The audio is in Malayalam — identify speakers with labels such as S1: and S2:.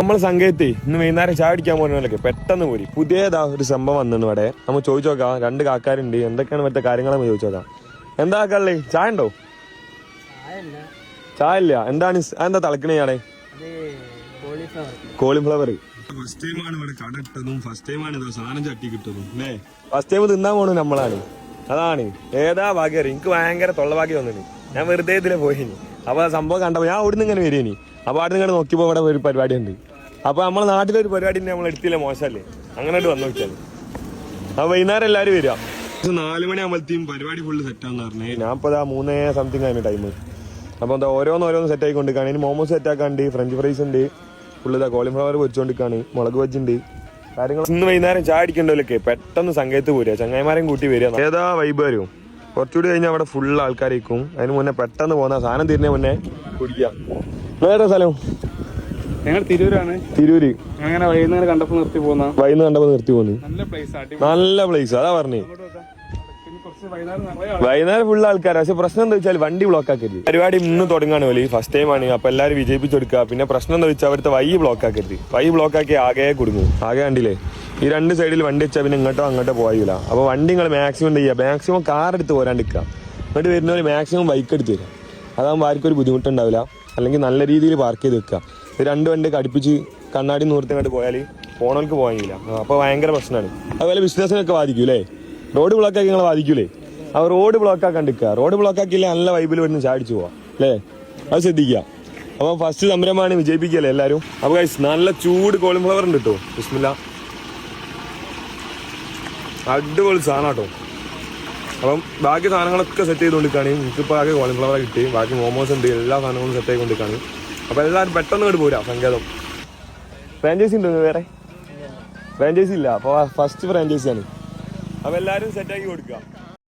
S1: നമ്മൾ സംഘത്തെ ഇന്ന് വൈകുന്നേരം ചായ അടിക്കാൻ പോകുന്നതൊക്കെ പെട്ടെന്ന് പോരി പുതിയതാ ഒരു സംഭവം വന്നു ഇവിടെ. നമ്മൾ ചോദിച്ചു നോക്കാം, 2 കാക്കാരുണ്ട്, എന്തൊക്കെയാണ് മറ്റേ കാര്യങ്ങളെന്ന് ചോദിച്ചു നോക്കാം. എന്താ കാക്കല്ലേ, ചായ ഉണ്ടോ? ചായ ഇല്ല. എന്താണ് എന്താ തിളക്കണയാണേ? കോളിഫ്ലവർ. ഫസ്റ്റ് ടൈമാണ് ഇവിടെ കട ഇട്ടതും ഫസ്റ്റ് ടൈമാണ് ഇതാ സാധനം ചട്ടി കിട്ടതും അല്ലേ. ഫസ്റ്റ് ടൈം തിന്നാൻ പോണു നമ്മളാണ്. അതാണ് ഏതാ ഭാഗ്യം. എനിക്ക് ഭയങ്കര തൊള്ള ഭാഗ്യം വന്നിന്. ഞാൻ വെറുതെ ഇതിലെ പോയിനി. അപ്പൊ സംഭവം കണ്ടപ്പോ ഞാൻ അവിടുന്ന് ഇങ്ങനെ വരികനി. അപ്പൊ അവിടെ നിന്ന് നോക്കിയപ്പോ ഇവിടെ ഒരു പരിപാടി ഉണ്ട്. അപ്പൊ നമ്മളെ നാട്ടിലൊരു പരിപാടി നമ്മൾ എടുത്തില്ല, മോശമല്ലേ? അങ്ങനെ വന്നു വെച്ചാൽ അപ്പൊ വൈകുന്നേരം എല്ലാവരും വരിക. 4 മണിയാകുമ്പോഴത്തേക്കും പരിപാടി ഫുള്ള് സെറ്റാന്ന് പറഞ്ഞേ. ഞാൻ ഇപ്പൊ 3 സംതിങ് ആയിരുന്നു ടൈം. അപ്പൊ എന്താ ഓരോന്ന് സെറ്റ് ആയിക്കൊണ്ടിരിക്കാണ്. ഇനി മോമോസ് സെറ്റ് ആക്കാണ്ട്, ഫ്രഞ്ച് ഫ്രൈസ് ഉണ്ട്, ഫുള്ള് കോളിഫ്ലവർ പൊരിച്ചോണ്ടിരിക്കാണ്, മുളക് വെച്ചുണ്ട്, കാര്യങ്ങൾ. ഇന്ന് വൈകുന്നേരം ചായ അടിക്കേണ്ടതിലൊക്കെ പെട്ടെന്ന് സംഘത്ത് പോരുക, ചങ്ങായിമാരെയും കൂട്ടി വരിക. ഏതാ വൈബ് വരും. കുറച്ചുകൂടി കഴിഞ്ഞാൽ അവിടെ ഫുൾ ആൾക്കാരായിരിക്കും. അതിന് മുന്നേ പെട്ടെന്ന് പോകുന്ന സാധനം തീരുന്ന മുന്നേ കുടിക്കാം. വേറെ സ്ഥലം
S2: ഞങ്ങൾ തിരൂരാണ്.
S1: തിരൂര്.
S2: അങ്ങനെ വൈകുന്നേരം കണ്ടപ്പോ നിർത്തി പോന്നു.
S1: നല്ല പ്ലേസ് അതാ പറഞ്ഞു. വൈകുന്നേരം ഫുൾ ആൾക്കാർ. പക്ഷെ പ്രശ്നം എന്താ വെച്ചാൽ വണ്ടി ബ്ലോക്ക് ആക്കരുത്. പരിപാടി ഇന്ന് തുടങ്ങാണ് പോലെ, ഫസ്റ്റ് ടൈം ആണ്. അപ്പൊ എല്ലാവരും വിജയിപ്പിച്ചെടുക്കുക. പിന്നെ പ്രശ്നം എന്താ വെച്ചാൽ അവിടുത്തെ വഴി ബ്ലോക്ക് ആക്കരുത്. വഴി ബ്ലോക്ക് ആക്കി ആകെ കുടുങ്ങും. ആകെ കണ്ടില്ലേ, ഈ 2 സൈഡിൽ വണ്ടി വെച്ചാൽ പിന്നെ ഇങ്ങോട്ടോ അങ്ങോട്ടോ പോയില്ല. അപ്പൊ വണ്ടി നിങ്ങൾ മാക്സിമം ചെയ്യുക. മാക്സിമം കാർ എടുത്ത് പോരാണ്ടിരിക്കുക. എന്നിട്ട് വരുന്നവർ മാക്സിമം ബൈക്ക് എടുത്ത് തരാം. അതാകുമ്പോൾ ആർക്കും ഒരു ബുദ്ധിമുട്ടുണ്ടാവില്ല. അല്ലെങ്കിൽ നല്ല രീതിയിൽ പാർക്ക് ചെയ്ത് വെക്കുക. 2 വണ്ടിയൊക്കെ അടുപ്പിച്ച് കണ്ണാടി നൂർത്തിങ്ങോട്ട് പോയാൽ പോണവർക്ക് പോകാനില്ല. അപ്പോൾ ഭയങ്കര പ്രശ്നമാണ്. അതുപോലെ ബിസിനസ്സിനൊക്കെ ബാധിക്കും അല്ലേ. റോഡ് ബ്ലോക്കാക്കി നിങ്ങളെ ബാധിക്കൂലേ. ആ റോഡ് ബ്ലോക്ക് ആക്കാണ്ടിരിക്കുക. റോഡ് ബ്ലോക്ക് ആക്കിയില്ലേ നല്ല വൈബിൽ വരുന്ന ചാടിച്ചു പോവാം അല്ലേ. അത് ശ്രദ്ധിക്കുക. അപ്പോൾ ഫസ്റ്റ് സംരംഭമാണ്, വിജയിപ്പിക്കുകയല്ലേ എല്ലാവരും. അപ്പോൾ ഗൈസ് നല്ല ചൂട് കോളിഫ്ലവർ ഉണ്ട് കേട്ടോ. ബിസ്മില്ലാ, അടിപൊളി സാധനം കേട്ടോ. അപ്പം ബാക്കി സാധനങ്ങളൊക്കെ സെറ്റ് ചെയ്തുകൊണ്ടിരിക്കുകയാണ്. എനിക്കിപ്പോൾ ആകെ കോളിഫ്ലവർ കിട്ടി. ബാക്കി മോമോസ് ഉണ്ട്, എല്ലാ സാധനങ്ങളും സെറ്റ് ആയിക്കൊണ്ടിരിക്കുകയാണ്. അപ്പോൾ എല്ലാവരും പെട്ടെന്ന് ഇങ്ങോട്ട് പോരാ. സങ്കേതം ഫ്രാഞ്ചൈസി ഉണ്ടോ? വേറെ ഫ്രാഞ്ചൈസി ഇല്ല. അപ്പോൾ ഫസ്റ്റ് ഫ്രാഞ്ചൈസിയാണ്. അപ്പോൾ എല്ലാവരും സെറ്റാക്കി കൊടുക്കുക.